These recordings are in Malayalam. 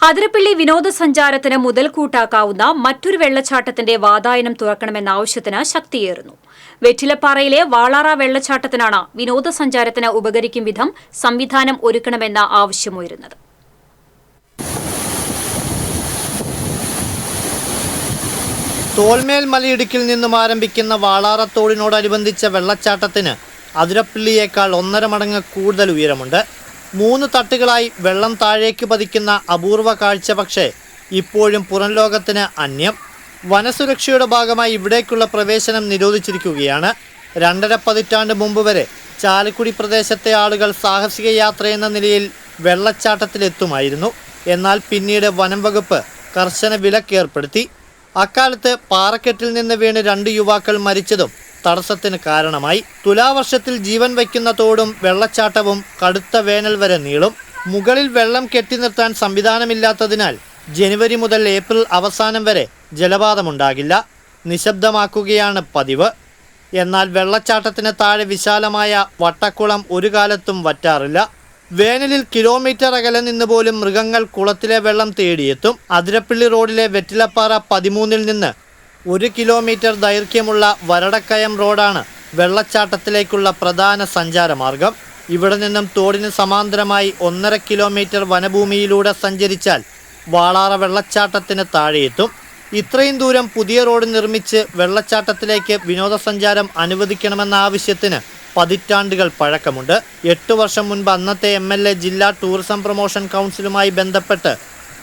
അതിരപ്പള്ളി വിനോദസഞ്ചാരത്തിന് മുതൽക്കൂട്ടാക്കാവുന്ന മറ്റൊരു വെള്ളച്ചാട്ടത്തിന്റെ വാതായനം തുറക്കണമെന്ന ആവശ്യത്തിന് ശക്തിയേറുന്നു. വെറ്റിലപ്പാറയിലെ വാളാറ വെള്ളച്ചാട്ടത്തിനാണ് വിനോദസഞ്ചാരത്തിന് ഉപകരിക്കും വിധം സംവിധാനം ഒരുക്കണമെന്ന ആവശ്യമുയരുന്നത്. തോൽമേൽ മലയിടുക്കിൽ നിന്നും ആരംഭിക്കുന്ന വാളാറത്തോടിനോടനുബന്ധിച്ച വെള്ളച്ചാട്ടത്തിന് അതിരപ്പള്ളിയേക്കാൾ 1.5 മടങ്ങ് കൂടുതൽ ഉയരമുണ്ട്. 3 തട്ടുകളായി വെള്ളം താഴേക്ക് പതിക്കുന്ന അപൂർവ കാഴ്ച പക്ഷേ ഇപ്പോഴും പുറം ലോകത്തിന് അന്യം. വനസുരക്ഷയുടെ ഭാഗമായി ഇവിടേക്കുള്ള പ്രവേശനം നിരോധിച്ചിരിക്കുകയാണ്. 2.5 പതിറ്റാണ്ട് മുമ്പ് വരെ ചാലക്കുടി പ്രദേശത്തെ ആളുകൾ സാഹസിക യാത്രയെന്ന നിലയിൽ വെള്ളച്ചാട്ടത്തിലെത്തുമായിരുന്നു. എന്നാൽ പിന്നീട് വനം വകുപ്പ് കർശന വിലക്കേർപ്പെടുത്തി. അക്കാലത്ത് പാറക്കെട്ടിൽ നിന്ന് വീണ് 2 യുവാക്കൾ മരിച്ചതും തടസ്സത്തിന് കാരണമായി. തുലാവർഷത്തിൽ ജീവൻ വയ്ക്കുന്ന തോടും വെള്ളച്ചാട്ടവും കടുത്ത വേനൽ വരെ നീളും. മുകളിൽ വെള്ളം കെട്ടി നിർത്താൻ സംവിധാനമില്ലാത്തതിനാൽ ജനുവരി മുതൽ ഏപ്രിൽ അവസാനം വരെ ജലപാതമുണ്ടാകില്ല. നിശബ്ദമാക്കുകയാണ് പതിവ്. എന്നാൽ വെള്ളച്ചാട്ടത്തിന് താഴെ വിശാലമായ വട്ടക്കുളം ഒരു കാലത്തും വറ്റാറില്ല. വേനലിൽ കിലോമീറ്റർ അകലെ നിന്ന് പോലും മൃഗങ്ങൾ കുളത്തിലെ വെള്ളം തേടിയെത്തും. അതിരപ്പള്ളി റോഡിലെ വെറ്റിലപ്പാറ 13-ൽ നിന്ന് 1 കിലോമീറ്റർ ദൈർഘ്യമുള്ള വരടക്കയം റോഡാണ് വെള്ളച്ചാട്ടത്തിലേക്കുള്ള പ്രധാന സഞ്ചാരമാർഗം. ഇവിടെ നിന്നും തോടിന് സമാന്തരമായി 1.5 കിലോമീറ്റർ വനഭൂമിയിലൂടെ സഞ്ചരിച്ചാൽ വാളാറ വെള്ളച്ചാട്ടത്തിന് താഴെയെത്തും. ഇത്രയും ദൂരം പുതിയ റോഡ് നിർമ്മിച്ച് വെള്ളച്ചാട്ടത്തിലേക്ക് വിനോദസഞ്ചാരം അനുവദിക്കണമെന്ന ആവശ്യത്തിന് പതിറ്റാണ്ടുകൾ പഴക്കമുണ്ട്. 8 വർഷം മുൻപ് അന്നത്തെ MLA ജില്ലാ ടൂറിസം പ്രൊമോഷൻ കൗൺസിലുമായി ബന്ധപ്പെട്ട്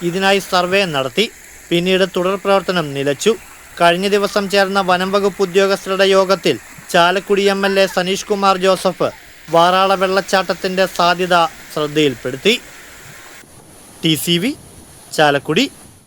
ഇതിനായി സർവേ നടത്തി. പിന്നീട് തുടർ പ്രവർത്തനം നിലച്ചു. കഴിഞ്ഞ ദിവസം ചേർന്ന വനം വകുപ്പ് ഉദ്യോഗസ്ഥരുടെ യോഗത്തിൽ ചാലക്കുടി MLA സനീഷ് കുമാർ ജോസഫ് വാളാറ വെള്ളച്ചാട്ടത്തിൻ്റെ സാധ്യത ശ്രദ്ധയിൽപ്പെടുത്തി. TCV ചാലക്കുടി.